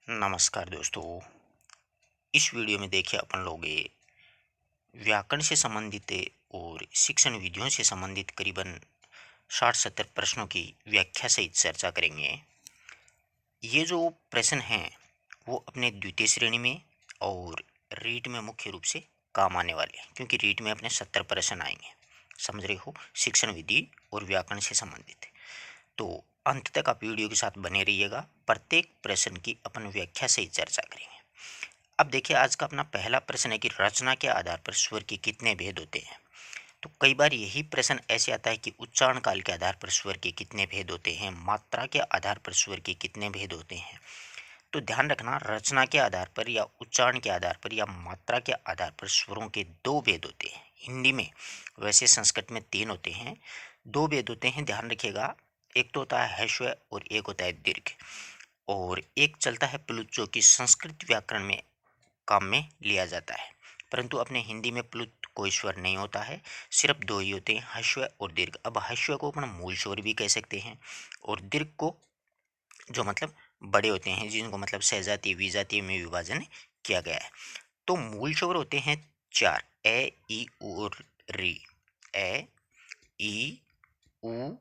नमस्कार दोस्तों। इस वीडियो में देखिए अपन लोग ये व्याकरण से संबंधित और शिक्षण विधियों से संबंधित करीबन 60-70 प्रश्नों की व्याख्या सहित चर्चा करेंगे। ये जो प्रश्न हैं वो अपने द्वितीय श्रेणी में और रीट में मुख्य रूप से काम आने वाले हैं, क्योंकि रीट में अपने 70 प्रश्न आएंगे। समझ रहे हो, शिक्षण विधि और व्याकरण से संबंधित। तो अंत तक आप वीडियो के साथ बने रहिएगा। प्रत्येक प्रश्न की अपन व्याख्या सहित चर्चा करेंगे। अब देखिए, आज का अपना पहला प्रश्न है कि रचना के आधार पर स्वर के कितने भेद होते हैं। तो कई बार यही प्रश्न ऐसे आता है कि उच्चारण काल के आधार पर स्वर के कितने भेद होते हैं, मात्रा के आधार पर स्वर के कितने भेद होते हैं। तो ध्यान रखना, रचना के आधार पर या उच्चारण के आधार पर या मात्रा के आधार पर स्वरों के दो भेद होते हैं हिंदी में। वैसे संस्कृत में 3 होते हैं, 2 भेद होते हैं, ध्यान रखिएगा। एक तो होता है ह्रस्व और एक होता है दीर्घ, और एक चलता है प्लुत, जो कि संस्कृत व्याकरण में काम में लिया जाता है। परंतु अपने हिंदी में प्लुत कोई स्वर नहीं होता है, सिर्फ 2 ही होते हैं, ह्रस्व और दीर्घ। अब ह्रस्व को अपन मूल स्वर भी कह सकते हैं, और दीर्घ को जो मतलब बड़े होते हैं, जिनको मतलब सहजातीय विजातीय में विभाजन किया गया है। तो मूल स्वर होते हैं 4, ए ई उ और री। ए ई उ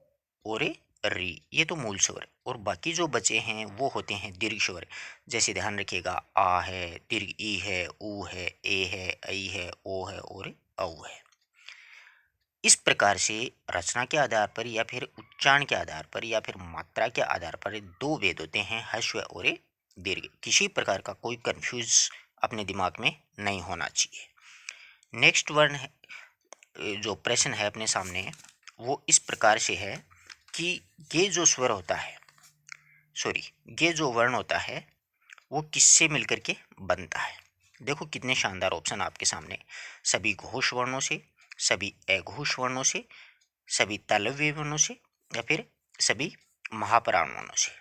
और री, ये तो मूल स्वर। और बाकी जो बचे हैं वो होते हैं दीर्घ स्वर। जैसे ध्यान रखिएगा, आ है, दीर्घ ई है, ऊ है, ए है, ऐ है, ओ है और औ है। इस प्रकार से रचना के आधार पर या फिर उच्चारण के आधार पर या फिर मात्रा के आधार पर 2 भेद होते हैं, ह्रस्व और दीर्घ। किसी प्रकार का कोई कंफ्यूज अपने दिमाग में नहीं होना चाहिए। नेक्स्ट वर्ण है, जो प्रश्न है अपने सामने, वो इस प्रकार से है कि ये जो स्वर होता है, सॉरी, ये जो वर्ण होता है वो किससे मिलकर के बनता है। देखो कितने शानदार ऑप्शन आपके सामने। सभी घोष वर्णों से, सभी अघोष वर्णों से, सभी तालव्य वर्णों से, या फिर सभी महाप्राण वर्णों से।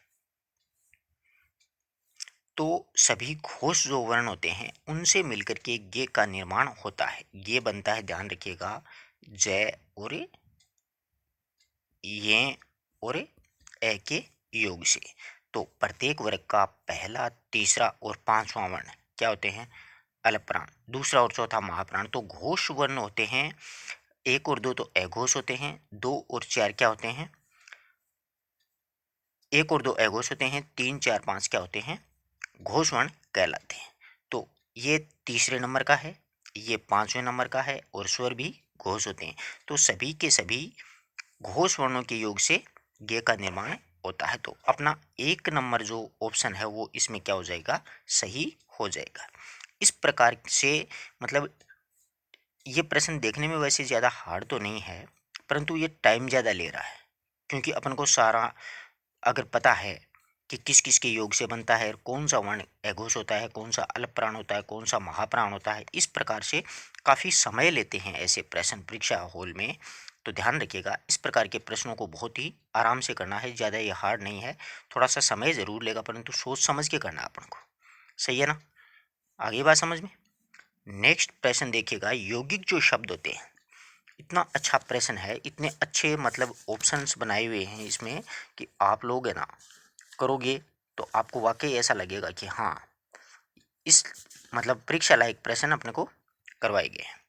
तो सभी घोष जो वर्ण होते हैं उनसे मिलकर के गे का निर्माण होता है। ये बनता है, ध्यान रखिएगा, जय और ये और ए के योग से। तो प्रत्येक वर्ग का पहला, तीसरा और पांचवा वर्ण क्या होते हैं? अल्पप्राण। दूसरा और चौथा महाप्राण। तो घोष वर्ण होते हैं 1 और 2 तो अघोष होते हैं, 2 और 4 क्या होते हैं? 1 और 2 अघोष होते हैं, 3, 4, 5 क्या होते हैं? घोष वर्ण कहलाते हैं। तो ये तीसरे नंबर का है, ये 5वें नंबर का है, और स्वर भी घोष होते हैं। तो सभी के सभी घोष वर्णों के योग से गे का निर्माण होता है। तो अपना 1 नंबर जो ऑप्शन है वो इसमें क्या हो जाएगा? सही हो जाएगा। इस प्रकार से मतलब ये प्रश्न देखने में वैसे ज़्यादा हार्ड तो नहीं है, परंतु ये टाइम ज़्यादा ले रहा है, क्योंकि अपन को सारा अगर पता है कि किस किस के योग से बनता है, कौन सा वर्ण अघोष होता है, कौन सा अल्प प्राण होता है, कौन सा महाप्राण होता है, इस प्रकार से काफ़ी समय लेते हैं ऐसे प्रश्न परीक्षा हॉल में। तो ध्यान रखिएगा, इस प्रकार के प्रश्नों को बहुत ही आराम से करना है, ज़्यादा ये हार्ड नहीं है। थोड़ा सा समय ज़रूर लेगा, परंतु सोच समझ के करना है अपन को। सही है ना? आगे बात समझ में। नेक्स्ट प्रश्न देखिएगा, यौगिक जो शब्द होते हैं, इतना अच्छा प्रश्न है, इतने अच्छे मतलब ऑप्शंस बनाए हुए हैं इसमें कि आप लोग है ना करोगे तो आपको वाकई ऐसा लगेगा कि हाँ, इस मतलब परीक्षा लायक प्रश्न अपने को करवाए गए हैं।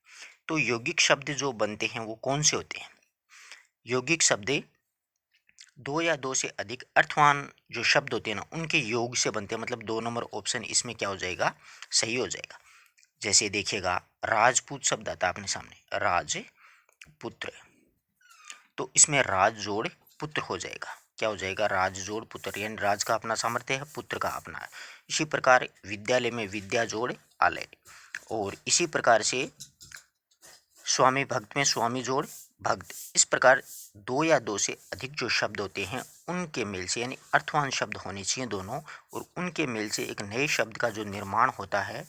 तो यौगिक शब्द जो बनते हैं वो कौन से होते हैं? यौगिक शब्द 2 या 2 से अधिक अर्थवान जो शब्द होते हैं ना, उनके योग से बनते हैं। मतलब 2 नंबर ऑप्शन इसमें क्या हो जाएगा? सही हो जाएगा। जैसे देखिएगा, राजपूत शब्द आता है अपने सामने, राजपुत्र। तो इसमें राज जोड़ पुत्र हो जाएगा। क्या हो जाएगा? राज जोड़ पुत्र, यानी राज का अपना सामर्थ्य है, पुत्र का अपना है। इसी प्रकार विद्यालय में विद्या जोड़ आलय, और इसी प्रकार से स्वामी भक्त में स्वामी जोड़ भक्त। इस प्रकार 2 या 2 से अधिक जो शब्द होते हैं उनके मेल से, यानी अर्थवान शब्द होने चाहिए दोनों, और उनके मेल से एक नए शब्द का जो निर्माण होता है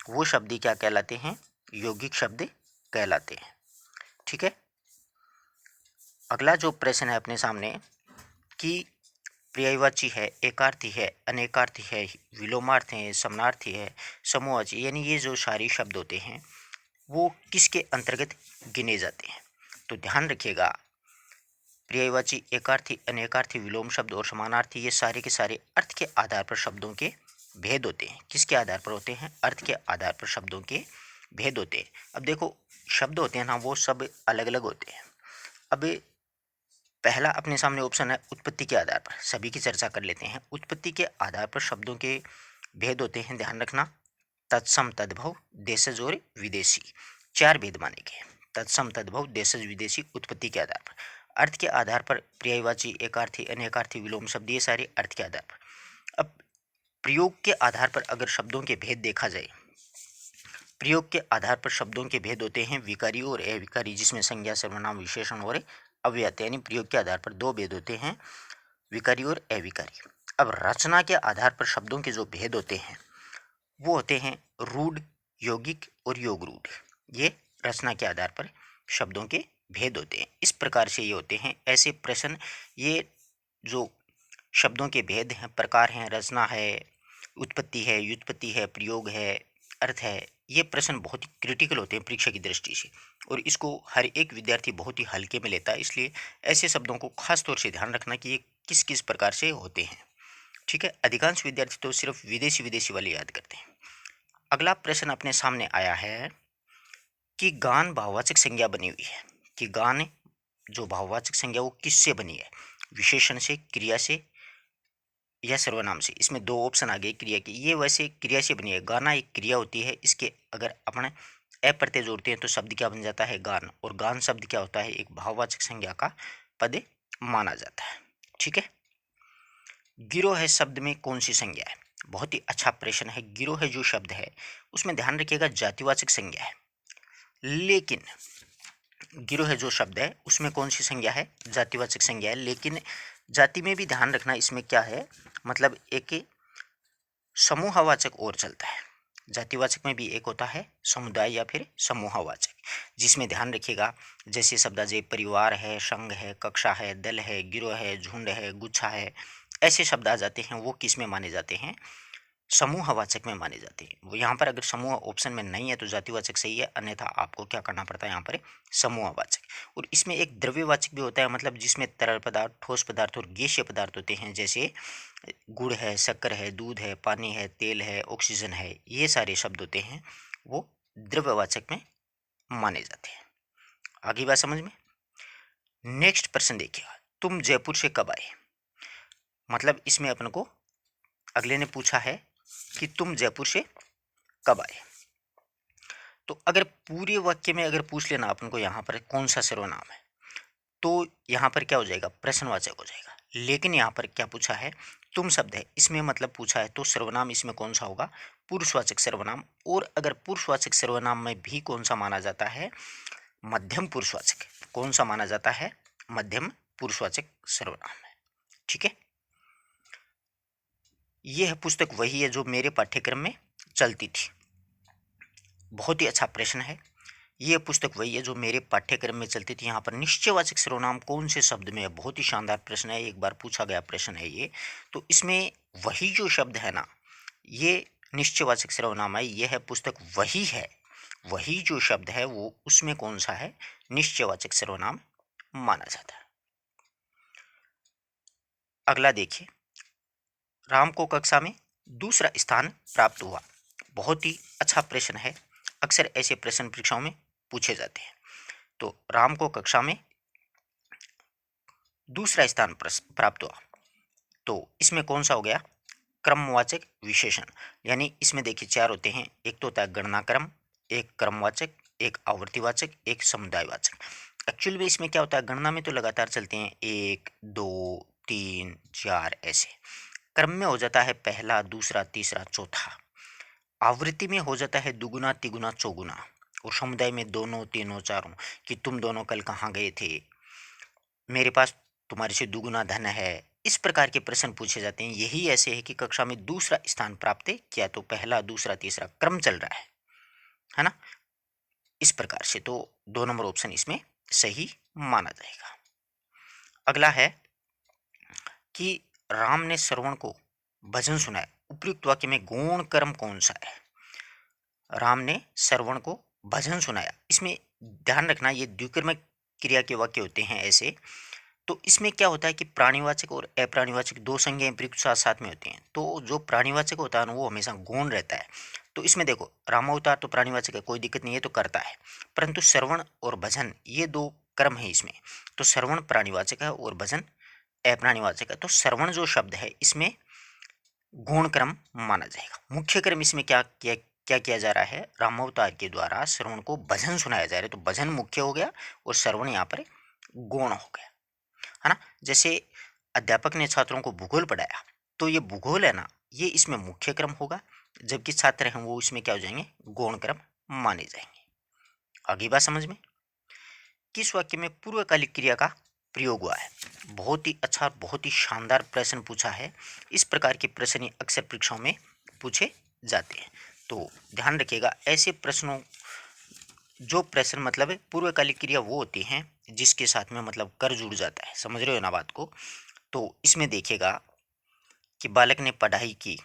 वो शब्द ही क्या कहलाते हैं? यौगिक शब्द कहलाते हैं। ठीक है। अगला जो प्रश्न है अपने सामने कि पर्यायवाची है, एकार्थी है, अनेकार्थी है, विलोमार्थी है, समानार्थी है, समूहवाची, यानी ये जो सारे शब्द होते हैं वो किसके अंतर्गत गिने जाते हैं? तो ध्यान रखिएगा, पर्यायवाची, एकार्थी, अनेकार्थी, विलोम शब्द और समानार्थी, ये सारे के सारे अर्थ के आधार पर शब्दों के भेद होते हैं। किसके आधार पर होते हैं? अर्थ के आधार पर शब्दों के भेद होते हैं। अब देखो, शब्द होते हैं ना, वो सब अलग अलग होते हैं। अब पहला अपने सामने ऑप्शन है उत्पत्ति के आधार पर। सभी की चर्चा कर लेते हैं। उत्पत्ति के आधार पर शब्दों के भेद होते हैं, ध्यान रखना। तत्सम, तद्भव, देशज और विदेशी, चार भेद माने गए। तत्सम, तद्भव, देशज, विदेशी, उत्पत्ति के आधार पर। अर्थ के आधार पर पर्यायवाची, एकार्थी, अनेकार्थी, विलोम शब्द, ये सारे अर्थ के आधार पर। अब प्रयोग के आधार पर अगर शब्दों के भेद देखा जाए, प्रयोग के आधार पर शब्दों के भेद होते हैं विकारी और अविकारी, जिसमें संज्ञा, सर्वनाम, विशेषण और अव्यय, यानी प्रयोग के आधार पर दो भेद होते हैं, विकारी और अविकारी। अब रचना के आधार पर शब्दों के जो भेद होते हैं वो होते हैं रूढ़, यौगिक और योग रूढ़। ये रचना के आधार पर शब्दों के भेद होते हैं। इस प्रकार से ये होते हैं ऐसे प्रश्न। ये जो शब्दों के भेद हैं, प्रकार हैं, रचना है, उत्पत्ति है, व्युत्पत्ति है, प्रयोग है, अर्थ है, ये प्रश्न बहुत ही क्रिटिकल होते हैं परीक्षा की दृष्टि से, और इसको हर एक विद्यार्थी बहुत ही हल्के में लेता है। इसलिए ऐसे शब्दों को खास तौर से ध्यान रखना कि ये किस किस प्रकार से होते हैं। ठीक है, अधिकांश विद्यार्थी तो सिर्फ विदेशी विदेशी वाले याद करते हैं। अगला प्रश्न अपने सामने आया है कि गान भाववाचक संज्ञा बनी हुई है, कि गान जो भाववाचक संज्ञा वो किससे बनी है? विशेषण से, क्रिया से या सर्वनाम से। इसमें दो ऑप्शन आ गए क्रिया के। ये वैसे क्रिया से बनी है। गाना एक क्रिया होती है, इसके अगर अपन ए प्रत्यय जोड़ते हैं तो शब्द क्या बन जाता है? गान। और गान शब्द क्या होता है? एक भाववाचक संज्ञा का पद माना जाता है। ठीक है, गिरोह है शब्द में कौन सी संज्ञा है? बहुत ही अच्छा प्रश्न है। गिरोह है जो शब्द है उसमें ध्यान रखिएगा जातिवाचक संज्ञा है, लेकिन गिरोह जो शब्द है उसमें कौन सी संज्ञा है? जातिवाचक संज्ञा है। लेकिन जाति में भी ध्यान रखना, इसमें क्या है, मतलब एक समूहवाचक और चलता है। जातिवाचक में भी एक होता है समुदाय या फिर समूहवाचक, जिसमें ध्यान रखिएगा जैसे शब्द जैसे परिवार है, संघ है, कक्षा है, दल है, गिरोह है, झुंड है, गुच्छा है, ऐसे शब्द आ जाते हैं। वो किस में माने जाते हैं? समूहवाचक में माने जाते हैं। वो यहाँ पर अगर समूह ऑप्शन में नहीं है तो जातिवाचक सही है, अन्यथा आपको क्या करना पड़ता है यहाँ पर? समूहवाचक। और इसमें एक द्रव्यवाचक भी होता है, मतलब जिसमें तरल पदार्थ, ठोस पदार्थ और गैसीय पदार्थ होते हैं, जैसे गुड़ है, शक्कर है, दूध है, पानी है, तेल है, ऑक्सीजन है, ये सारे शब्द होते हैं वो द्रव्यवाचक में माने जाते हैं। आगे बात समझ में। नेक्स्ट प्रश्न देखिएगा, तुम जयपुर से कब आए? मतलब इसमें अपन को अगले ने पूछा है कि तुम जयपुर से कब आए। तो अगर पूरे वाक्य में अगर पूछ लेना अपन को यहाँ पर कौन सा सर्वनाम है, तो यहाँ पर क्या हो जाएगा? प्रश्नवाचक हो जाएगा। लेकिन यहाँ पर क्या पूछा है? तुम शब्द है, इसमें मतलब पूछा है तो सर्वनाम इसमें कौन सा होगा? पुरुषवाचक सर्वनाम। और अगर पुरुषवाचक सर्वनाम में भी कौन सा माना जाता है? मध्यम पुरुषवाचक। कौन सा माना जाता है? मध्यम पुरुषवाचक सर्वनाम है। ठीक है, यह पुस्तक वही है जो मेरे पाठ्यक्रम में चलती थी। बहुत ही अच्छा प्रश्न है। यह पुस्तक वही है जो मेरे पाठ्यक्रम में चलती थी। यहाँ पर निश्चयवाचक सर्वनाम कौन से शब्द में है? बहुत ही शानदार प्रश्न है, एक बार पूछा गया प्रश्न है ये। तो इसमें वही जो शब्द है ना, ये निश्चयवाचक सर्वनाम है। यह है पुस्तक वही है, वही जो शब्द है वो उसमें कौन सा है? निश्चयवाचक सर्वनाम माना जाता है। अगला देखिए, राम को कक्षा में दूसरा स्थान प्राप्त हुआ। बहुत ही अच्छा प्रश्न है, अक्सर ऐसे प्रश्न परीक्षाओं में पूछे जाते हैं। तो राम को कक्षा में दूसरा स्थान प्राप्त हुआ, तो इसमें कौन सा हो गया? क्रमवाचक विशेषण। यानी इसमें देखिए चार होते हैं, एक तो होता है गणना क्रम, एक क्रमवाचक, एक आवर्तीवाचक, एक समुदायवाचक। एक्चुअल में इसमें क्या होता है? गणना में तो लगातार चलते हैं, एक, दो, तीन, चार, ऐसे। क्रम में हो जाता है पहला, दूसरा, तीसरा, चौथा। आवृत्ति में हो जाता है दुगुना, तिगुना, चौगुना। और समुदाय में दोनों, तीनों, चारों, कि तुम दोनों कल कहाँ गए थे, मेरे पास तुम्हारे से दुगुना धन है। इस प्रकार के प्रश्न पूछे जाते हैं। यही ऐसे है कि कक्षा में दूसरा स्थान प्राप्त किया, तो पहला, दूसरा, तीसरा क्रम चल रहा है ना। इस प्रकार से तो 2 नंबर ऑप्शन इसमें सही माना जाएगा। अगला है कि राम ने श्रवण को भजन सुनाया। उपयुक्त वाक्य में गौण कर्म कौन सा है? राम ने श्रवण को भजन सुनाया। इसमें ध्यान रखना ये द्विकर्मक क्रिया के वाक्य होते हैं ऐसे। तो इसमें क्या होता है कि प्राणीवाचक और अप्राणीवाचक दो संज्ञाएं प्रयुक्त साथ साथ में होती हैं। तो जो प्राणीवाचक होता है ना वो हमेशा गौण रहता है। तो इसमें देखो रामावतार तो प्राणीवाचक है, कोई दिक्कत नहीं है, तो करता है। परंतु श्रवण और भजन ये दो कर्म है इसमें। तो श्रवण प्राणीवाचक है और भजन अप्राणीवाचक है। तो श्रवण जो शब्द है इसमें गौण क्रम माना जाएगा। मुख्य क्रम इसमें क्या किया जा रहा है, रामावतार के द्वारा श्रवण को भजन सुनाया जा रहा है, तो भजन मुख्य हो गया और श्रवण यहाँ पर गौण हो गया, है ना। जैसे अध्यापक ने छात्रों को भूगोल पढ़ाया, तो ये भूगोल है ना, ये इसमें मुख्य क्रम होगा, जबकि छात्र हैं वो इसमें क्या हो जाएंगे, गौण क्रम माने जाएंगे। आगे बात समझ में। किस वाक्य में पूर्वकालिक क्रिया का प्रयोग हुआ है। बहुत ही अच्छा, बहुत ही शानदार प्रश्न पूछा है। इस प्रकार के प्रश्न अक्सर परीक्षाओं में पूछे जाते हैं, तो ध्यान रखिएगा ऐसे प्रश्नों, जो प्रश्न मतलब पूर्वकालिक क्रिया वो होती हैं जिसके साथ में मतलब कर जुड़ जाता है, समझ रहे हो ना बात को। तो इसमें देखिएगा कि बालक ने पढ़ाई की,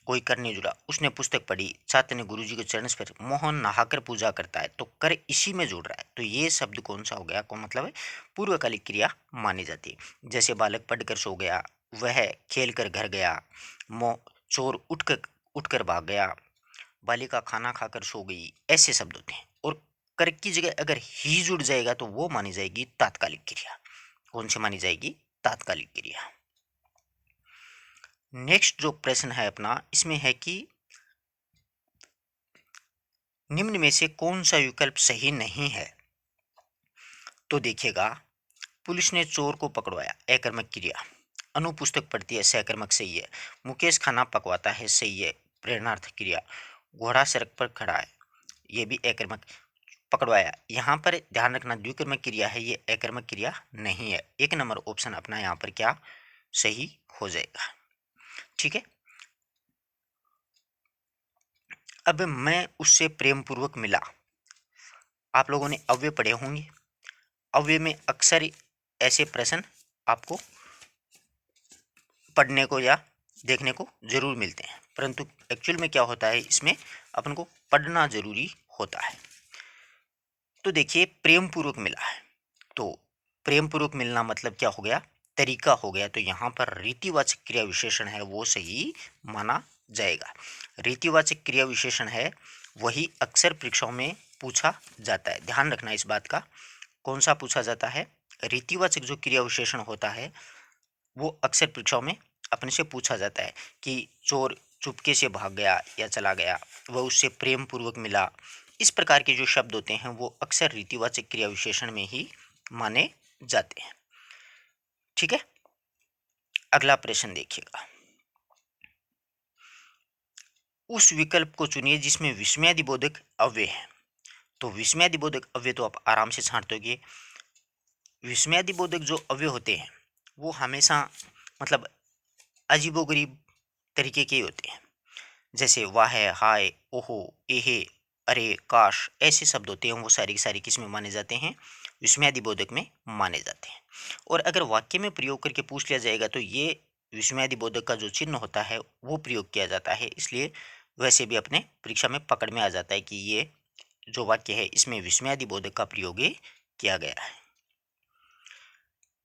कोई कर नहीं जुड़ा, उसने पुस्तक पढ़ी, छात्र ने गुरुजी के चरण स्पर्श, मोहन नहाकर पूजा करता है, तो कर इसी में जुड़ रहा है। तो ये शब्द कौन सा हो गया, को मतलब है पूर्वकालिक क्रिया मानी जाती है। जैसे बालक पढ़कर सो गया, वह खेल कर घर गया, मो चोर उठकर भाग गया, बालिका खाना खाकर सो गई, ऐसे शब्द होते हैं। और कर की जगह अगर ही जुड़ जाएगा तो वो मानी जाएगी तात्कालिक क्रिया। कौन सी मानी जाएगी, तात्कालिक क्रिया। नेक्स्ट जो प्रश्न है अपना, इसमें है कि निम्न में से कौन सा विकल्प सही नहीं है। तो देखिएगा, पुलिस ने चोर को पकड़वाया, अकर्मक क्रिया। अनु पुस्तक पढ़ती है, सकर्मक सही है। मुकेश खाना पकवाता है, सही है, प्रेरणार्थ क्रिया। घोड़ा सड़क पर खड़ा है, ये भी अकर्मक। पकड़वाया, यहाँ पर ध्यान रखना द्विकर्मक क्रिया है, ये अकर्मक क्रिया नहीं है। एक नंबर ऑप्शन अपना यहाँ पर क्या सही हो जाएगा, ठीक है। अब मैं उससे प्रेम पूर्वक मिला, आप लोगों ने अव्यय पढ़े होंगे। अव्यय में अक्सर ऐसे प्रश्न आपको पढ़ने को या देखने को जरूर मिलते हैं, परंतु एक्चुअल में क्या होता है, इसमें अपन को पढ़ना जरूरी होता है। तो देखिए प्रेम पूर्वक मिला है, तो प्रेम पूर्वक मिलना मतलब क्या हो गया, तरीका हो गया। तो यहाँ पर रीतिवाचक क्रिया विशेषण है वो सही माना जाएगा। रीतिवाचक क्रिया विशेषण है वही अक्सर परीक्षाओं में पूछा जाता है, ध्यान रखना इस बात का। कौन सा पूछा जाता है, रीतिवाचक जो क्रिया विशेषण होता है वो अक्सर परीक्षाओं में अपने से पूछा जाता है कि चोर चुपके से भाग गया या चला गया, वह उससे प्रेम पूर्वक मिला। इस प्रकार के जो शब्द होते हैं वो अक्सर रीतिवाचक क्रिया विशेषण में ही माने जाते हैं, ठीक है। अगला प्रश्न देखिएगा, उस विकल्प को चुनिए जिसमें विस्मयादिबोधक अव्यय है। तो विस्मयादिबोधक अव्यय तो आप आराम से छांटोगे। विस्मयादिबोधक जो अव्यय होते हैं वो हमेशा मतलब अजीबोगरीब तरीके के होते हैं। जैसे वाह, हाय, ओहो, एहे, अरे, काश, ऐसे शब्द होते हैं, वो सारी की सारी किस में माने जाते हैं, विस्मयादिबोधक में माने जाते हैं। और अगर वाक्य में प्रयोग करके पूछ लिया जाएगा तो ये विस्मयादिबोधक का जो चिन्ह होता है वो प्रयोग किया जाता है, इसलिए वैसे भी अपने परीक्षा में पकड़ में आ जाता है कि ये जो वाक्य है इसमें विस्मयादिबोधक का प्रयोग किया गया है।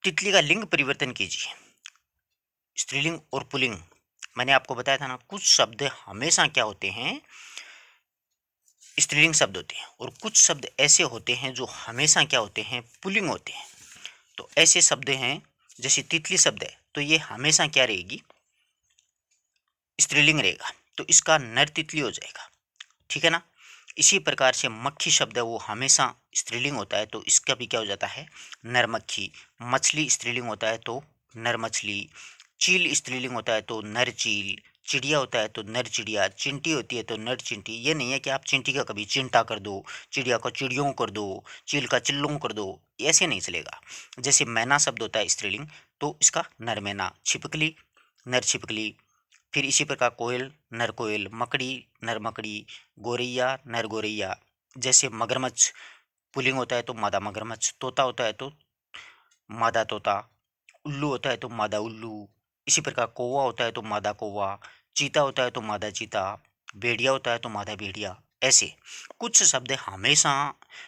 तितली का लिंग परिवर्तन कीजिए, स्त्रीलिंग और पुल्लिंग। मैंने आपको बताया था ना, कुछ शब्द हमेशा क्या होते हैं, स्त्रीलिंग शब्द होते हैं, और कुछ शब्द ऐसे होते हैं जो हमेशा क्या होते हैं, पुल्लिंग होते हैं। तो ऐसे शब्द हैं, जैसे तितली शब्द है तो ये हमेशा क्या रहेगी, स्त्रीलिंग रहेगा, तो इसका नर तितली हो जाएगा, ठीक है ना। इसी प्रकार से मक्खी शब्द है वो हमेशा स्त्रीलिंग होता है, तो इसका भी क्या हो जाता है, नर मक्खी। मछली स्त्रीलिंग होता है तो नर मछली। चील स्त्रीलिंग होता है तो नर चील। चिड़िया होता है तो नर चिड़िया। चिंटी होती है तो नर चिंटी। ये नहीं है कि आप चिंटी का कभी चिंटा कर दो, चिड़िया का चिड़ियों कर दो, चील का चिल्लों कर दो, ऐसे नहीं चलेगा। जैसे मैना शब्द होता है स्त्रीलिंग, तो इसका नर मैना। छिपकली नर छिपकली। फिर इसी प्रकार कोयल नर कोयल, मकड़ी नर मकड़ी, गोरैया नर गोरैया। जैसे मगरमच्छ पुल्लिंग होता है तो मादा मगरमच्छ, तोता होता है तो मादा तोता, उल्लू होता है तो मादा उल्लू। इसी प्रकार कौवा होता है तो मादा कौवा, चीता होता है तो मादा चीता, भेड़िया होता है तो मादा भेड़िया। ऐसे कुछ शब्द हमेशा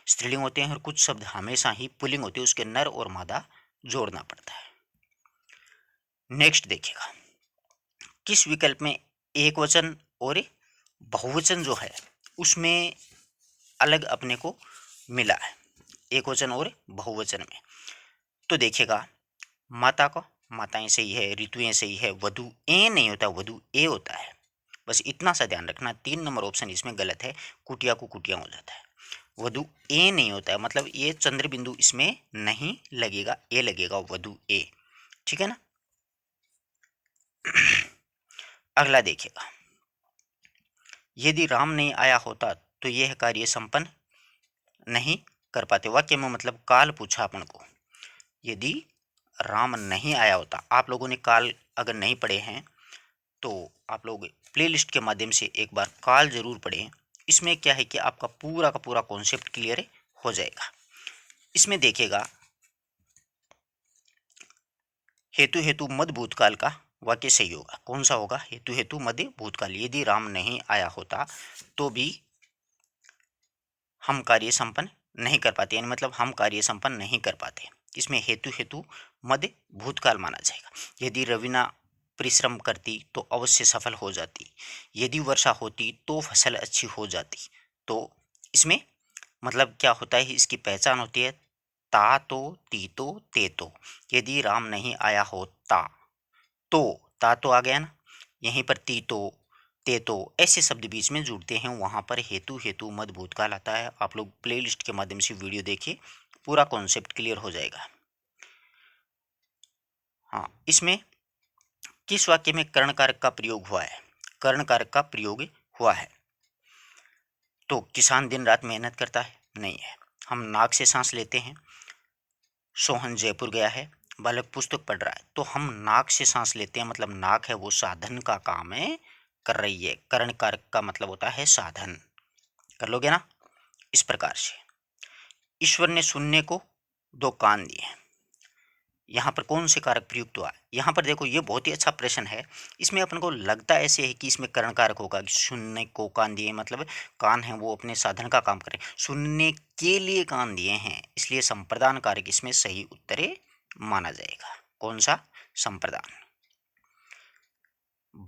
स्त्रीलिंग होते हैं और कुछ शब्द हमेशा ही पुल्लिंग होते हैं, उसके नर और मादा जोड़ना पड़ता है। नेक्स्ट देखिएगा, किस विकल्प में एक वचन और बहुवचन जो है उसमें अलग अपने को मिला है, एक वचन और बहुवचन में। तो देखिएगा, माता को माताएं सही है, ऋतुएं सही है, वधु ए नहीं होता, वधु ए होता है। बस इतना सा ध्यान रखना। 3 नंबर ऑप्शन इसमें गलत है, कुटिया को कुटिया हो जाता है। वधु ए नहीं होता है, मतलब ये चंद्र बिंदु इसमें नहीं लगेगा, ए लगेगा, वधु ए। ठीक है ना। अगला देखिएगा, यदि राम नहीं आया होता तो यह कार्य संपन्न नहीं कर पाते। वाक्य में मतलब काल पूछा अपन को। यदि राम नहीं आया होता, आप लोगों ने काल अगर नहीं पढ़े हैं तो आप लोग प्लेलिस्ट के माध्यम से एक बार काल जरूर पढ़ें। इसमें क्या है कि आपका पूरा का पूरा कॉन्सेप्ट क्लियर हो जाएगा। इसमें देखिएगा, हेतु हेतु मद भूतकाल का वाक्य सही होगा। कौन सा होगा? हेतु हेतु मद भूतकाल। यदि राम नहीं आया होता तो भी हम कार्य संपन्न नहीं कर पाते, यानी मतलब हम कार्य संपन्न नहीं कर पाते। इसमें हेतु हेतु मद भूतकाल माना जाएगा। यदि रवीना परिश्रम करती तो अवश्य सफल हो जाती। यदि वर्षा होती तो फसल अच्छी हो जाती। तो इसमें मतलब क्या होता है, इसकी पहचान होती है ता तो, ती तो, ते तो। यदि राम नहीं आया होता तो, ता तो आ गया ना, यहीं पर ती तो, ते तो, ऐसे शब्द बीच में जुड़ते हैं, वहां पर हेतु हेतु मद भूतकाल आता है। आप लोग प्लेलिस्ट के माध्यम से वीडियो देखिए, पूरा कॉन्सेप्ट क्लियर हो जाएगा। हाँ, इसमें किस वाक्य में कर्ण कारक का प्रयोग हुआ है? कर्ण कारक का प्रयोग हुआ है। तो किसान दिन रात मेहनत करता है, नहीं है। हम नाक से सांस लेते हैं। सोहन जयपुर गया है, बालक पुस्तक पढ़ रहा है। तो हम नाक से सांस लेते हैं, मतलब नाक है वो साधन का काम है, कर रही है। कर्ण कारक का मतलब होता है साधन। कर लोगे ना इस प्रकार से। ईश्वर ने सुनने को 2 कान दिए। यहाँ पर कौन से कारक प्रयुक्त हुआ? यहाँ पर देखो, ये बहुत ही अच्छा प्रश्न है। इसमें अपन को लगता ऐसे है कि इसमें कर्ण कारक होगा कि सुनने को कान दिए, मतलब कान है वो अपने साधन का काम करें, सुनने के लिए कान दिए हैं, इसलिए संप्रदान कारक इसमें सही उत्तर माना जाएगा। कौन सा? संप्रदान।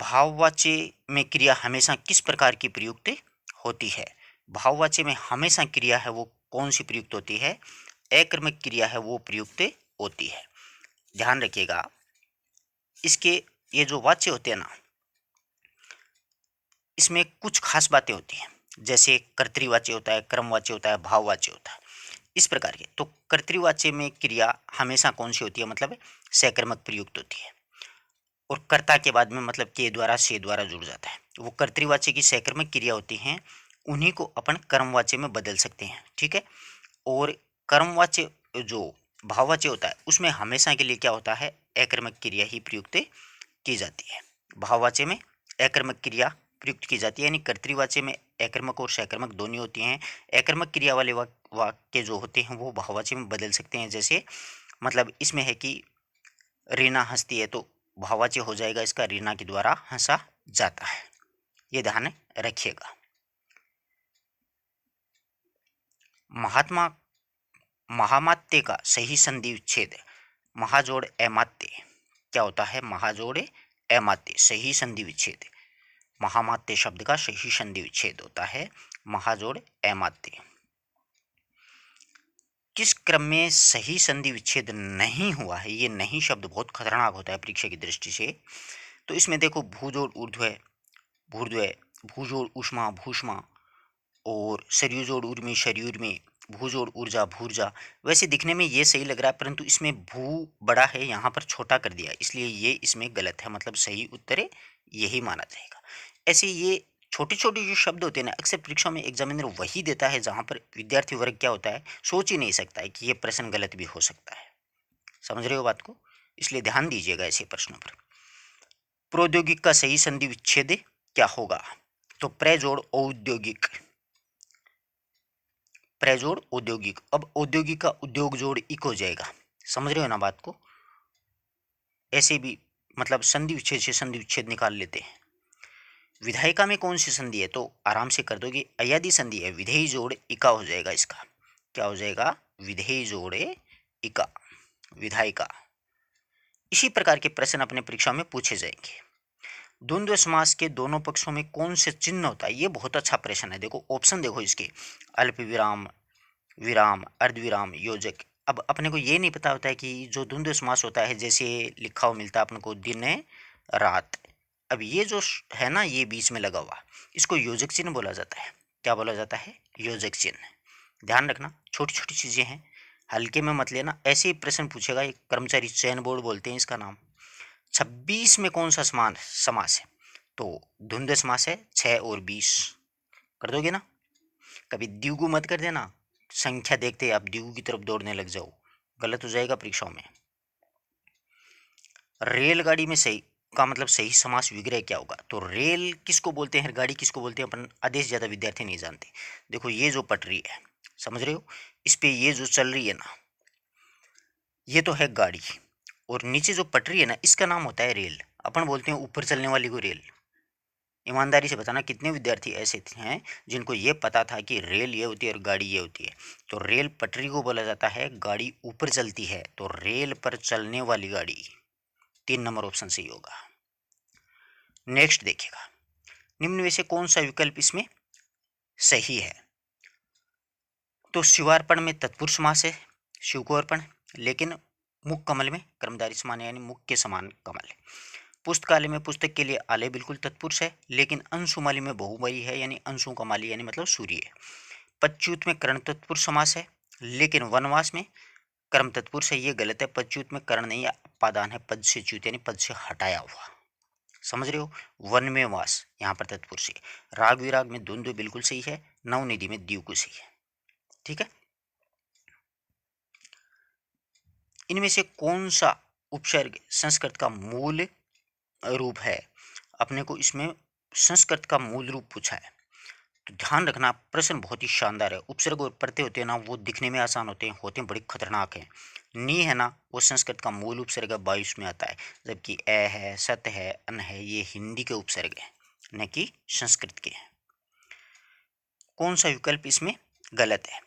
भाववाच्य में क्रिया हमेशा किस प्रकार की प्रयुक्त होती है? भाववाच्य में हमेशा क्रिया है वो कौन सी प्रयुक्त होती है? अकर्मक क्रिया है वो प्रयुक्त होती है। ध्यान रखिएगा, इसके ये जो वाच्य होते हैं ना, इसमें कुछ खास बातें होती हैं। जैसे कर्तृवाच्य होता है, क्रमवाच्य होता है, भाववाच्य होता है, इस प्रकार के। तो कर्तृवाच्य में क्रिया हमेशा कौन सी होती है? मतलब सकर्मक प्रयुक्त होती है। और कर्ता के बाद में मतलब के द्वारा, से द्वारा जुड़ जाता है। वो कर्तृवाच्य की सकर्मक क्रिया होती हैं, उन्हीं को अपन कर्मवाच्य में बदल सकते हैं। ठीक है। और कर्मवाच्य जो भाववाच्य होता है उसमें हमेशा के लिए क्या होता है? अकर्मक क्रिया ही प्रयुक्त की जाती है। भाववाच्य में अकर्मक क्रिया प्रयुक्त की जाती है, यानी कर्तृवाच्य में अकर्मक और सकर्मक दोनों होती हैं। अकर्मक क्रिया वाले वाक्य जो होते हैं वो भाववाच्य में बदल सकते हैं। जैसे मतलब इसमें है कि रीना हंसती है, तो भाववाच्य हो जाएगा इसका रीना के द्वारा हंसा जाता है। ये ध्यान रखिएगा। महात्मा महामात्य का सही संधि विच्छेद, महाजोड़ अमात्य क्या होता है? महाजोड़ अमात्य सही संधि विच्छेद। महामात्य शब्द का सही संधि विच्छेद होता है महाजोड़ अमात्य। किस क्रम में सही संधि विच्छेद नहीं हुआ है? ये नहीं शब्द बहुत खतरनाक होता है परीक्षा की दृष्टि से। तो इसमें देखो, भूजोड़ ऊर्ध्व भूर्ध्व, भूजोड़ ऊष्मा भूष्मा, और सरयुजोड़ ऊर्मी शरयूर्मी, भूजोड़ ऊर्जा भूर्जा। वैसे दिखने में ये सही लग रहा है, परंतु इसमें भू बड़ा है, यहाँ पर छोटा कर दिया, इसलिए ये इसमें गलत है। मतलब सही उत्तर यही माना जाएगा। ऐसे ये छोटे छोटे जो शब्द होते हैं ना, अक्सर परीक्षा में एग्जामिनर वही देता है जहाँ पर विद्यार्थी वर्ग क्या होता है, सोच ही नहीं सकता है कि ये प्रश्न गलत भी हो सकता है। समझ रहे हो बात को? इसलिए ध्यान दीजिएगा ऐसे प्रश्नों पर। प्रौद्योगिक का सही संधि विच्छेद क्या होगा? तो प्रजोड़ औद्योगिक, प्रजोड़ औद्योगिक। अब औद्योगिक का उद्योग जोड़ इक हो जाएगा। समझ रहे हो ना बात को? ऐसे भी मतलब संधि विच्छेद से संधि विच्छेद निकाल लेते हैं। विधायिका में कौन सी संधि है? तो आराम से कर दोगे, अयादि संधि है, विधेयी जोड़ इका हो जाएगा इसका। क्या हो जाएगा? विधेयी जोड़े इका। विधायिका। इसी प्रकार के प्रश्न अपने परीक्षा में पूछे जाएंगे। द्वंद्व समास के दोनों पक्षों में कौन से चिन्ह होता है, ये बहुत अच्छा प्रश्न है। देखो ऑप्शन देखो इसके, अल्प विराम, विराम, अर्धविराम, योजक। अब अपने को ये नहीं पता होता है कि जो द्वंद्व समास होता है, जैसे लिखा हुआ मिलता है अपन को दिन रात, अब ये जो है ना, ये बीच में लगा हुआ, इसको योजक चिन्ह बोला जाता है। क्या बोला जाता है? योजक चिन्ह। ध्यान रखना, छोटी छोटी चीजें हैं, हल्के में मत लेना। ऐसे ही प्रश्न पूछेगा, एक कर्मचारी चयन बोर्ड बोलते हैं इसका नाम। 26 में कौन सा समान समास है? तो द्वंद्व समास है 6 और 20। कर दोगे ना? कभी द्विगु मत कर देना, संख्या देखते आप द्विगु की तरफ दौड़ने लग जाओ, गलत हो जाएगा परीक्षाओं में। रेलगाड़ी में सही का मतलब सही समास विग्रह क्या होगा? तो रेल किसको बोलते हैं, गाड़ी किसको बोलते हैं, अपन आदेश ज्यादा विद्यार्थी नहीं जानते। देखो ये जो पटरी है, समझ रहे हो, इस पे ये जो चल रही है ना, ये तो है गाड़ी, और नीचे जो पटरी है ना, इसका नाम होता है रेल। अपन बोलते हैं ऊपर चलने वाली को रेल। ईमानदारी से बताना कितने विद्यार्थी ऐसे हैं जिनको ये पता था कि रेल ये होती है और गाड़ी ये होती है। तो रेल पटरी को बोला जाता है, गाड़ी ऊपर चलती है, तो रेल पर चलने वाली गाड़ी। 3 नंबर ऑप्शन सही होगा। नेक्स्ट देखिएगा, निम्न में से कौन सा विकल्प इसमें सही है? तो शिवार्पण में तत्पुरुष समास है, शिव को अर्पण, लेकिन मुख कमल में कर्मधारय समान यानी मुख के समान कमल है। पुस्तकालय में पुस्तक के लिए आलय बिल्कुल तत्पुरुष है, लेकिन अंशुमाली में बहुवरी है यानी अंशु कमाली यानी मतलब सूर्य है। पच्युत में कर्ण तत्पुरुष समास है, लेकिन वनवास में कर्म तत्पुरुष है, ये गलत है। पच्युत में कर्ण नहीं, अपादान है, पद से च्युत यानी पद से हटाया हुआ। समझ रहे हो? वन में वास यहाँ पर तत्पुरुष है। राग विराग में द्वंद्व बिल्कुल सही है, नवनिधि में द्विगु सही है। ठीक है, इनमें से कौन सा उपसर्ग संस्कृत का मूल रूप है? अपने को इसमें संस्कृत का मूल रूप पूछा है, तो ध्यान रखना प्रश्न बहुत ही शानदार है। उपसर्ग और प्रत्यय होते हैं ना, वो दिखने में आसान होते हैं बड़े खतरनाक हैं। नी है ना, वो संस्कृत का मूल उपसर्ग 22 में आता है, जबकि ए है, सत है, अन है, ये हिंदी के उपसर्ग है, न कि संस्कृत के हैं। कौन सा विकल्प इसमें गलत है?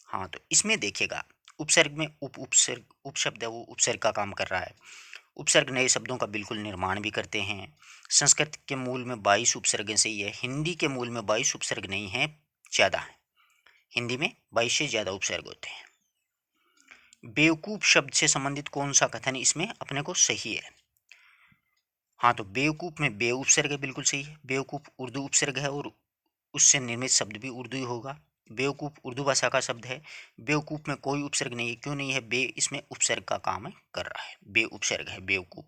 हाँ, तो इसमें देखिएगा, उपसर्ग में उपसर्ग उपशब्द है, वो उपसर्ग का काम कर रहा है। उपसर्ग नए शब्दों का बिल्कुल निर्माण भी करते हैं। संस्कृत के मूल में 22 उपसर्ग सही है, हिंदी के मूल में 22 उपसर्ग नहीं है, ज़्यादा है। हिंदी में 22 से ज़्यादा उपसर्ग होते हैं। बेवकूफ शब्द से संबंधित कौन सा कथन इसमें अपने को सही है? हाँ, तो बेवकूफ में बे उपसर्ग है, बिल्कुल सही है। बेवकूफ उर्दू उपसर्ग है और उससे निर्मित शब्द भी उर्दू ही होगा। बेवकूफ उर्दू भाषा का शब्द है। बेवकूफ में कोई उपसर्ग नहीं है, क्यों नहीं है? बे इसमें उपसर्ग का काम कर रहा है, बे उपसर्ग है बेवकूफ।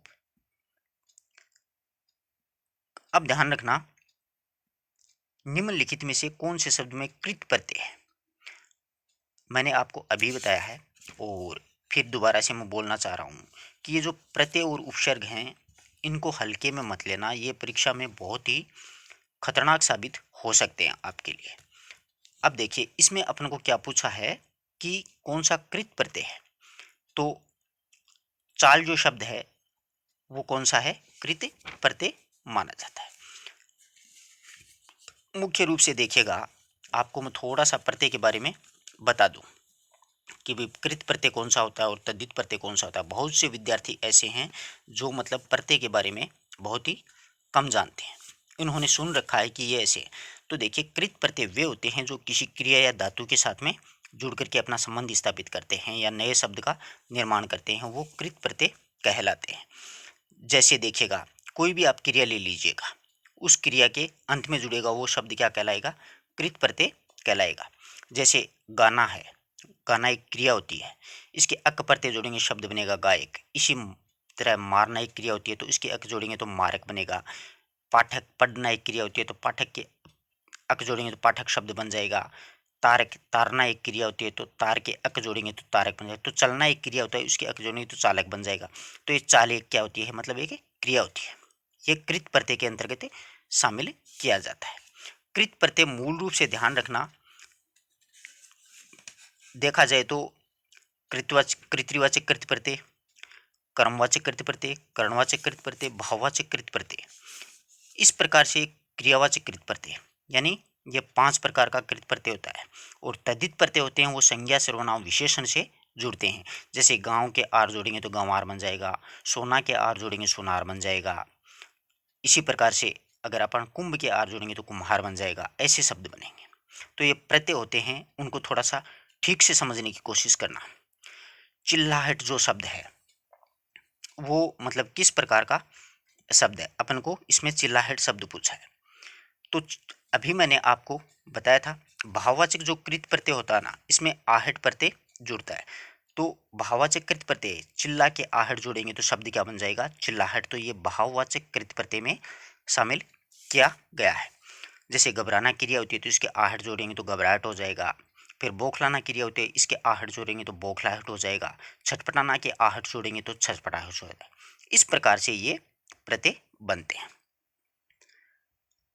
अब ध्यान रखना, निम्नलिखित में से कौन से शब्द में कृत प्रत्यय है? मैंने आपको अभी बताया है और फिर दोबारा से मैं बोलना चाह रहा हूँ कि ये जो प्रत्यय और उपसर्ग हैं, इनको हल्के में मत लेना, ये परीक्षा में बहुत ही खतरनाक साबित हो सकते हैं आपके लिए। अब देखिए, इसमें अपन को क्या पूछा है कि कौन सा कृत प्रत्यय है, तो चाल जो शब्द है वो कौन सा है? कृत प्रत्यय माना जाता है। मुख्य रूप से देखिएगा, आपको मैं थोड़ा सा प्रत्यय के बारे में बता दूं कि कृत प्रत्यय कौन सा होता है और तद्धित प्रत्यय कौन सा होता है। बहुत से विद्यार्थी ऐसे हैं जो मतलब प्रत्यय के बारे में बहुत ही कम जानते हैं, इन्होंने सुन रखा है कि ये ऐसे। तो देखिए, कृत प्रत्यय वे होते हैं जो किसी क्रिया या धातु के साथ में जुड़ करके अपना संबंध स्थापित करते हैं या नए शब्द का निर्माण करते हैं, वो कृत प्रत्यय कहलाते हैं। जैसे देखिएगा, कोई भी आप क्रिया ले लीजिएगा, उस क्रिया के अंत में जुड़ेगा वो शब्द क्या कहलाएगा? कृत प्रत्यय कहलाएगा। जैसे गाना है, गाना एक क्रिया होती है, इसके अक प्रत्यय जोड़ेंगे शब्द बनेगा गायक। इसी तरह मारना एक क्रिया होती है, तो इसके अक जोड़ेंगे तो मारक बनेगा। पाठक, पढ़ना एक क्रिया होती है, तो पाठक के अक जोड़ेंगे तो पाठक शब्द बन जाएगा। तारक, तारना एक क्रिया होती है, तो तार के अक जोड़ेंगे तो तारक बन जाएगा। तो चलना एक क्रिया होता है, उसके अक जोड़ेंगे तो चालक बन जाएगा। तो ये चाल एक क्या होती है? मतलब एक क्रिया होती है। ये कृत प्रत्यय के अंतर्गत शामिल किया जाता है। कृत प्रत्यय मूल रूप से ध्यान रखना, देखा जाए तो कृतवाचक, कृतवाचक कृत प्रत्यय, कर्मवाचक कृत प्रत्यय, कर्णवाचक कृत प्रत्यय, भाववाचक कृत प्रत्यय, इस प्रकार से क्रियावाचक कृत प्रत्यय, यानी ये 5 प्रकार का कृत प्रत्यय होता है। और तद्धित प्रत्यय होते हैं, वो संज्ञा सर्वनाम विशेषण से जुड़ते हैं। जैसे गांव के आर जोड़ेंगे तो गंवार बन जाएगा, सोना के आर जोड़ेंगे सोनार बन जाएगा। इसी प्रकार से अगर अपन कुंभ के आर जोड़ेंगे तो कुम्हार बन जाएगा। ऐसे शब्द बनेंगे। तो ये प्रत्यय होते हैं, उनको थोड़ा सा ठीक से समझने की कोशिश करना। चिल्लाहट जो शब्द है वो मतलब किस प्रकार का शब्द है, अपन को इसमें चिल्लाहट शब्द पूछा है। तो अभी मैंने आपको बताया था भाववाचक जो कृत प्रत्यय होता है ना, इसमें आहट प्रत्यय जुड़ता है। तो भाववाचक कृत प्रत्यय चिल्ला के आहट जोड़ेंगे तो शब्द क्या बन जाएगा, चिल्लाहट। तो ये भाववाचक कृत प्रत्यय में शामिल किया गया है। जैसे घबराना क्रिया होती है तो इसके आहट जोड़ेंगे तो घबराहट हो जाएगा। फिर बौखलाना क्रिया होती है, इसके आहट जोड़ेंगे तो बौखलाहट हो जाएगा। छटपटाना के आहट जोड़ेंगे तो छटपटाहट हो जाएगा। इस प्रकार से ये प्रत्यय बनते हैं।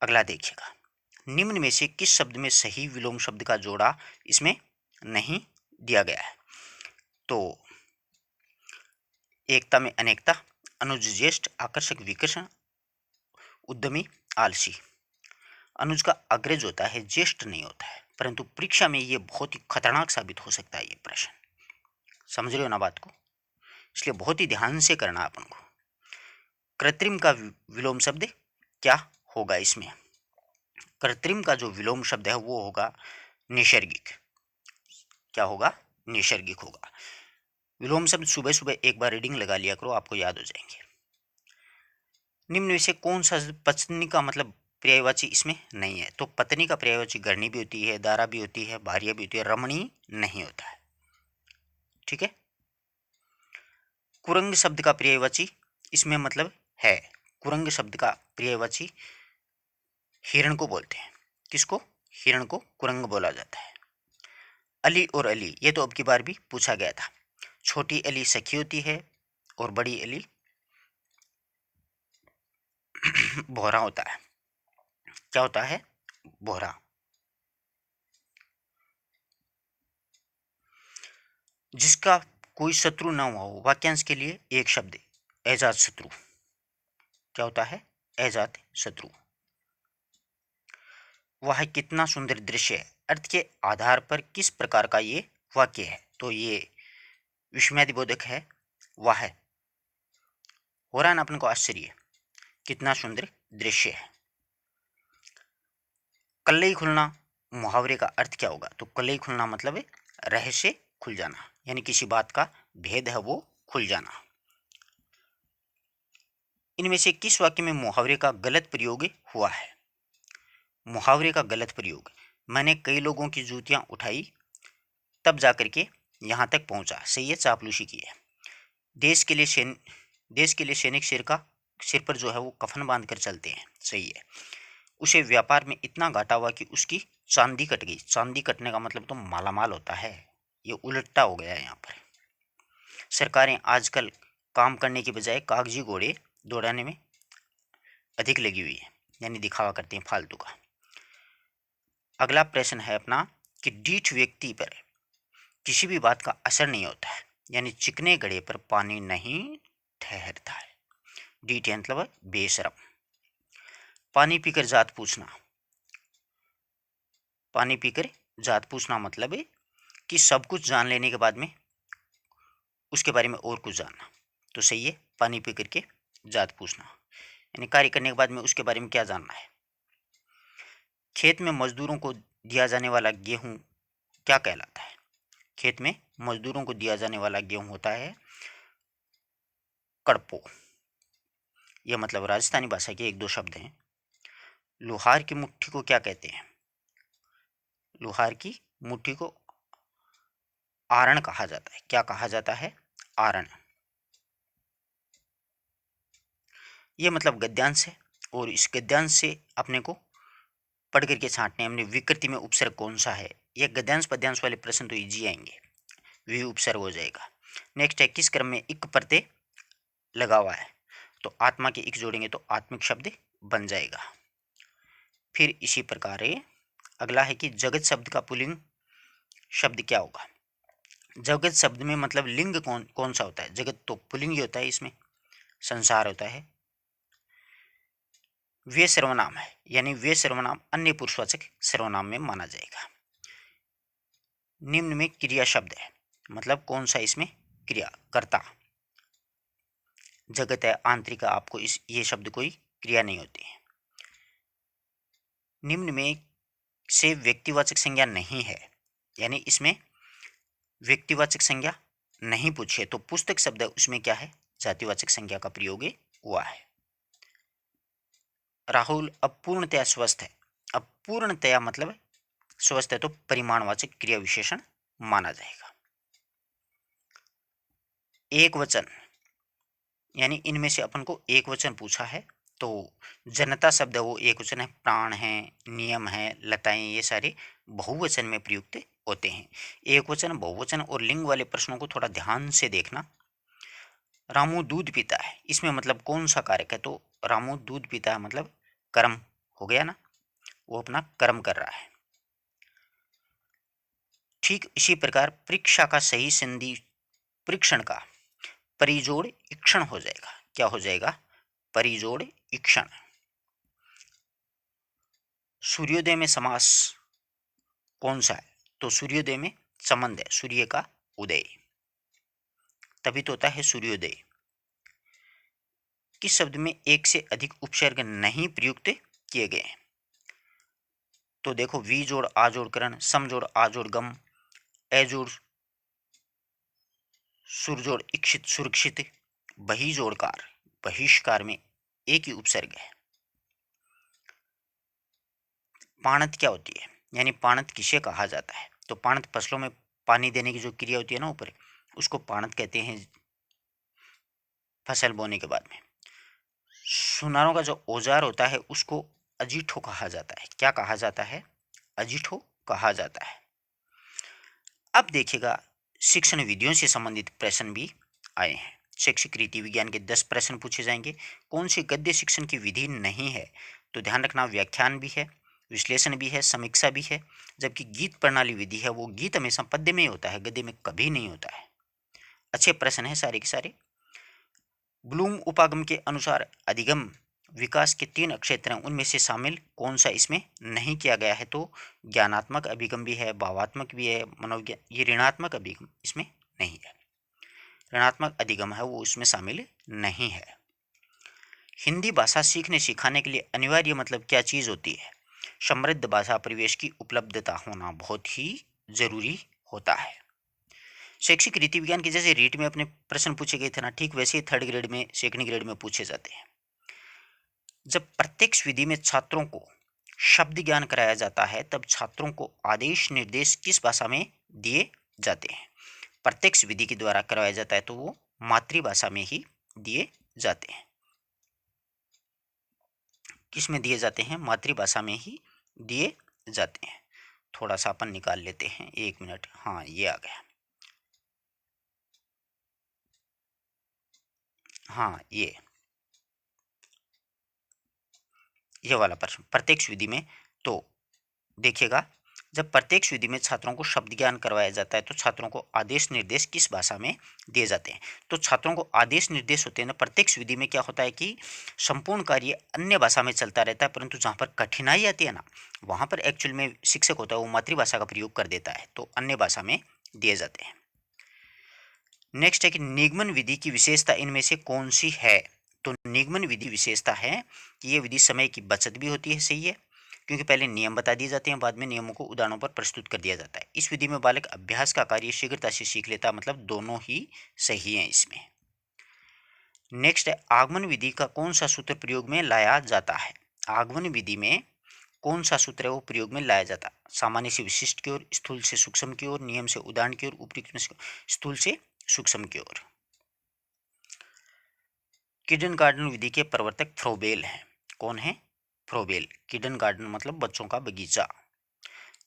अगला देखिएगा, निम्न में से किस शब्द में सही विलोम शब्द का जोड़ा इसमें नहीं दिया गया है। तो एकता में अनेकता, अनुज ज्येष्ठ, आकर्षक विकर्षण, उद्यमी आलसी। अनुज का अग्रज होता है, ज्येष्ठ नहीं होता है, परंतु परीक्षा में ये बहुत ही खतरनाक साबित हो सकता है ये प्रश्न। समझ रहे हो ना बात को, इसलिए बहुत ही ध्यान से करना अपन को। कृत्रिम का विलोम शब्द क्या होगा इसमें, कृत्रिम का जो विलोम शब्द है वो होगा नैसर्गिक। क्या होगा, नैसर्गिक होगा। विलोम शब्द सुबह सुबह एक बार रीडिंग लगा लिया करो, आपको याद हो जाएंगे। निम्न में से कौन सा पत्नी का मतलब पर्यायवाची इसमें नहीं है। तो पत्नी का पर्यायवाची गढ़नी भी होती है, दारा भी होती है, भार्या भी होती है, रमणी नहीं होता है। ठीक है। कुरंग शब्द का पर्यायवाची इसमें मतलब है, कुरंग शब्द का पर्यायवाची हिरण को बोलते हैं। किसको, हिरण को कुरंग बोला जाता है। अली और अली, ये तो अब की बार भी पूछा गया था। छोटी अली सखी होती है और बड़ी अली बोहरा होता है। क्या होता है, बोहरा। जिसका कोई शत्रु न हुआ हो, वाक्यांश के लिए एक शब्द एजात शत्रु। क्या होता है, एजात शत्रु। वह कितना सुंदर दृश्य है, अर्थ के आधार पर किस प्रकार का ये वाक्य है। तो ये विस्मयादिबोधक है। वह हो रहा है ना अपन को आश्चर्य, कितना सुंदर दृश्य है। कल्लई खुलना मुहावरे का अर्थ क्या होगा। तो कल्लई खुलना मतलब रहस्य खुल जाना, यानी किसी बात का भेद है वो खुल जाना। इनमें से किस वाक्य में मुहावरे का गलत प्रयोग हुआ है। मुहावरे का गलत प्रयोग, मैंने कई लोगों की जूतियां उठाई तब जाकर के यहां तक पहुंचा, सही है, चापलूसी की है। देश के लिए देश के लिए सैनिक सिर पर जो है वो कफन बांध कर चलते हैं, सही है। उसे व्यापार में इतना घाटा हुआ कि उसकी चांदी कट गई। चांदी कटने का मतलब तो मालामाल होता है, ये उलटा हो गया है यहाँ पर। सरकारें आजकल काम करने के बजाय कागजी घोड़े दौड़ाने में अधिक लगी हुई है, यानी दिखावा करते हैं फालतू का। अगला प्रश्न है अपना कि डीठ व्यक्ति पर किसी भी बात का असर नहीं होता है, यानी चिकने घड़े पर पानी नहीं ठहरता है। डीठ मतलब बेशरम। पानी पीकर जात पूछना, पानी पीकर जात पूछना मतलब है कि सब कुछ जान लेने के बाद में उसके बारे में और कुछ जानना। तो सही है, पानी पी करके जात पूछना, यानी कार्य करने के बाद में उसके बारे में क्या जानना है। खेत में मजदूरों को दिया जाने वाला गेहूं क्या कहलाता है। खेत में मजदूरों को दिया जाने वाला गेहूं होता है कड़पो। यह मतलब राजस्थानी भाषा के एक दो शब्द हैं। लोहार की मुट्ठी को क्या कहते हैं। लोहार की मुट्ठी को आरण कहा जाता है। क्या कहा जाता है, आरण। यह मतलब गद्यांश है, और इस गद्यांश से अपने को पढ़ करके छांटने, हमने विकृति में उपसर्ग कौन सा है। यह गद्यांश पद्यांश वाले प्रश्न तो इजी आएंगे, वी उपसर्ग हो जाएगा। नेक्स्ट है, किस क्रम में इक प्रत्यय लगा हुआ है। तो आत्मा के इक जोड़ेंगे तो आत्मिक शब्द बन जाएगा। फिर इसी प्रकार अगला है कि जगत शब्द का पुल्लिंग शब्द क्या होगा। जगत शब्द में मतलब लिंग कौन कौन सा होता है। जगत तो पुल्लिंग ही होता है, इसमें संसार होता है। वे सर्वनाम है, यानी वे सर्वनाम अन्य पुरुषवाचक सर्वनाम में माना जाएगा। निम्न में क्रिया शब्द है, मतलब कौन सा इसमें क्रिया कर्ता। जगत है, आंतरिक, आपको इस ये शब्द कोई क्रिया नहीं होती है। निम्न में से व्यक्तिवाचक संज्ञा नहीं है, यानी इसमें व्यक्तिवाचक संज्ञा नहीं पूछे, तो पुस्तक शब्द है उसमें क्या है, जातिवाचक संज्ञा का प्रयोग हुआ है। राहुल अब पूर्णतया स्वस्थ है। अब पूर्णतया मतलब स्वस्थ है तो परिमाणवाचक क्रिया विशेषण माना जाएगा। एक वचन, यानी इनमें से अपन को एक वचन पूछा है, तो जनता शब्द वो एक वचन है, प्राण है, नियम है, लताएं, ये सारे बहुवचन में प्रयुक्त होते हैं। एक वचन, बहुवचन और लिंग वाले प्रश्नों को थोड़ा ध्यान से देखना। रामू दूध पीता है, इसमें मतलब कौन सा कारक है, तो रामू दूध पीता है मतलब कर्म हो गया ना, वो अपना कर्म कर रहा है। ठीक इसी प्रकार परीक्षा का सही संधि परीक्षण का परिजोड़ इक्षण हो जाएगा। क्या हो जाएगा, परिजोड़ इक्षण। सूर्योदय में समास कौन सा है, तो सूर्योदय में संबंध है सूर्य का उदय, तभी तो होता है सूर्योदय। किस शब्द में एक से अधिक उपसर्ग नहीं प्रयुक्त किए गए हैं, तो देखो वी जोड़ आ जोड़ करण, सम जोड़ आ जोड़ गम, ए जोड़ सुर जोड़ इक्षित सुरक्षित, बही जोड़कार बहिष्कार में एक ही उपसर्ग है। पाणत क्या होती है, यानी पाणत किसे कहा जाता है, तो पाणत फसलों में पानी देने की जो क्रिया होती है ना ऊपर, उसको पाणत कहते हैं फसल बोने के बाद में। सुनारों का जो औजार होता है उसको अजीठो कहा जाता है। क्या कहा जाता है, अजीठो कहा जाता है। अब देखिएगा शिक्षण विधियों से संबंधित प्रश्न भी आए हैं। शैक्षिक रीति विज्ञान के 10 प्रश्न पूछे जाएंगे। कौन सी गद्य शिक्षण की विधि नहीं है, तो ध्यान रखना व्याख्यान भी है, विश्लेषण भी है, समीक्षा भी है। जबकि गीत प्रणाली विधि है वो गीत हमेशा पद्य में ही होता है, गद्य में कभी नहीं होता है। अच्छे प्रश्न है सारे के सारे। ब्लूम उपागम के अनुसार अधिगम विकास के 3 क्षेत्र हैं, उनमें से शामिल कौन सा इसमें नहीं किया गया है, तो ज्ञानात्मक अभिगम भी है, भावात्मक भी है, मनोज्ञान, ये ऋणात्मक अभिगम इसमें नहीं है, ऋणात्मक अधिगम है वो इसमें शामिल नहीं है। हिंदी भाषा सीखने सिखाने के लिए अनिवार्य मतलब क्या चीज़ होती है, समृद्ध भाषा परिवेश की उपलब्धता होना बहुत ही जरूरी होता है। शैक्षिक रीति विज्ञान के जैसे रीट में अपने प्रश्न पूछे गए थे ना, ठीक वैसे ही थर्ड ग्रेड में सेकंड ग्रेड में पूछे जाते हैं। जब प्रत्यक्ष विधि में छात्रों को शब्द ज्ञान कराया जाता है तब छात्रों को आदेश निर्देश किस भाषा में दिए जाते हैं, प्रत्यक्ष विधि के द्वारा करवाया जाता है तो वो मातृभाषा में ही दिए जाते हैं। किस में दिए जाते हैं, मातृभाषा में ही दिए जाते हैं। थोड़ा सा अपन निकाल लेते हैं, 1 मिनट। हाँ ये आ गया, हाँ ये वाला प्रश्न प्रत्यक्ष विधि में। तो देखिएगा, जब प्रत्यक्ष विधि में छात्रों को शब्द ज्ञान करवाया जाता है तो छात्रों को आदेश निर्देश किस भाषा में दिए जाते हैं, तो छात्रों को आदेश निर्देश होते हैं ना। प्रत्यक्ष विधि में क्या होता है कि संपूर्ण कार्य अन्य भाषा में चलता रहता है, परंतु जहाँ पर कठिनाई आती है ना, वहाँ पर एक्चुअल में शिक्षक होता है वो मातृभाषा का प्रयोग कर देता है, तो अन्य भाषा में दिए जाते हैं। नेक्स्ट है कि निगमन विधि की विशेषता इनमें से कौन सी है, तो निगमन विधि विशेषता है कि ये विधि समय की बचत भी होती है, सही है, क्योंकि पहले नियम बता दिए जाते हैं, बाद में नियमों को उदाहरणों पर प्रस्तुत कर दिया जाता है। इस विधि में बालक अभ्यास का कार्य शीघ्रता से सीख लेता, मतलब दोनों ही सही है इसमें। नेक्स्ट है आगमन विधि का कौन सा सूत्र प्रयोग में लाया जाता है, आगमन विधि में कौन सा सूत्र है वो प्रयोग में लाया जाता, सामान्य से विशिष्ट की ओर, स्थूल से सूक्ष्म की ओर, नियम से उदाहरण की ओर, उपयुक्त में स्थूल से सूक्ष्म की ओर। किडन गार्डन विधि के प्रवर्तक फ्रोबेल हैं। कौन है, फ्रोबेल। किडन गार्डन मतलब बच्चों का बगीचा।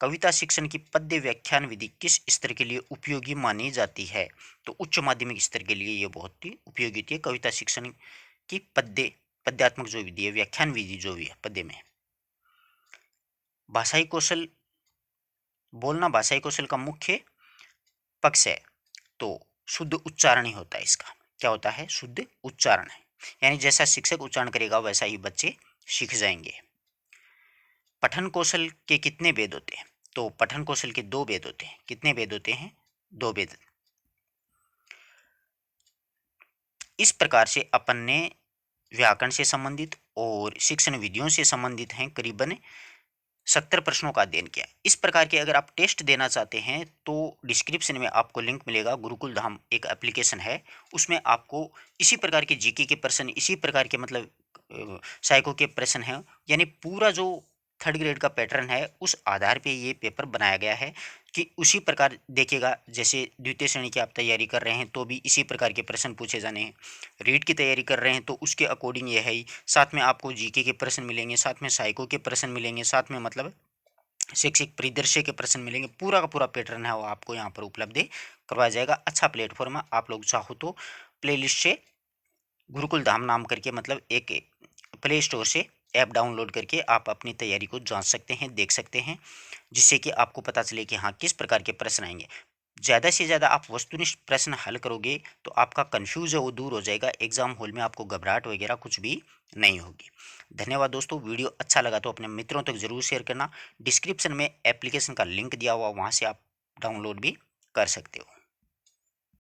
कविता शिक्षण की पद्य व्याख्यान विधि किस स्तर के लिए उपयोगी मानी जाती है, तो उच्च माध्यमिक स्तर के लिए ये बहुत ही उपयोगी होती है। कविता शिक्षण की पद्यात्मक जो विधि है, व्याख्यान विधि जो भी है पद्य में। भाषाई कौशल, बोलना भाषाई कौशल का मुख्य पक्ष है, तो शुद्ध उच्चारण ही होता है इसका। क्या होता है, शुद्ध उच्चारण है, यानी जैसा शिक्षक उच्चारण करेगा वैसा ही बच्चे सीख जाएंगे। पठन कौशल के कितने भेद होते हैं, तो पठन कौशल के 2 भेद होते हैं। कितने भेद होते हैं, 2 भेद। इस प्रकार से अपन ने व्याकरण से संबंधित और शिक्षण विधियों से संबंधित हैं करीबन 70 प्रश्नों का अध्ययन किया। इस प्रकार के अगर आप टेस्ट देना चाहते हैं तो डिस्क्रिप्शन में आपको लिंक मिलेगा। गुरुकुल धाम एक एप्लीकेशन है, उसमें आपको इसी प्रकार के जीके के प्रश्न, इसी प्रकार के मतलब साइको के प्रश्न हैं, यानी पूरा जो थर्ड ग्रेड का पैटर्न है उस आधार पे ये पेपर बनाया गया है कि उसी प्रकार देखिएगा। जैसे द्वितीय श्रेणी की आप तैयारी कर रहे हैं तो भी इसी प्रकार के प्रश्न पूछे जाने हैं, रीट की तैयारी कर रहे हैं तो उसके अकॉर्डिंग ये है ही, साथ में आपको जीके के प्रश्न मिलेंगे, साथ में साइको के प्रश्न मिलेंगे, साथ में मतलब शैक्षिक परिदृश्य के प्रश्न मिलेंगे। पूरा का पूरा पैटर्न है वो आपको यहाँ पर उपलब्ध करवाया जाएगा। अच्छा प्लेटफॉर्म है, आप लोग चाहो तो प्लेलिस्ट से गुरुकुल धाम नाम करके मतलब एक प्ले स्टोर से ऐप डाउनलोड करके आप अपनी तैयारी को जांच सकते हैं, देख सकते हैं, जिससे कि आपको पता चले कि हाँ किस प्रकार के प्रश्न आएंगे। ज़्यादा से ज़्यादा आप वस्तुनिष्ठ प्रश्न हल करोगे तो आपका कन्फ्यूज है वो दूर हो जाएगा। एग्जाम हॉल में आपको घबराहट वगैरह कुछ भी नहीं होगी। धन्यवाद दोस्तों, वीडियो अच्छा लगा तो अपने मित्रों तक जरूर शेयर करना। डिस्क्रिप्शन में एप्लीकेशन का लिंक दिया हुआ, वहाँ से आप डाउनलोड भी कर सकते हो।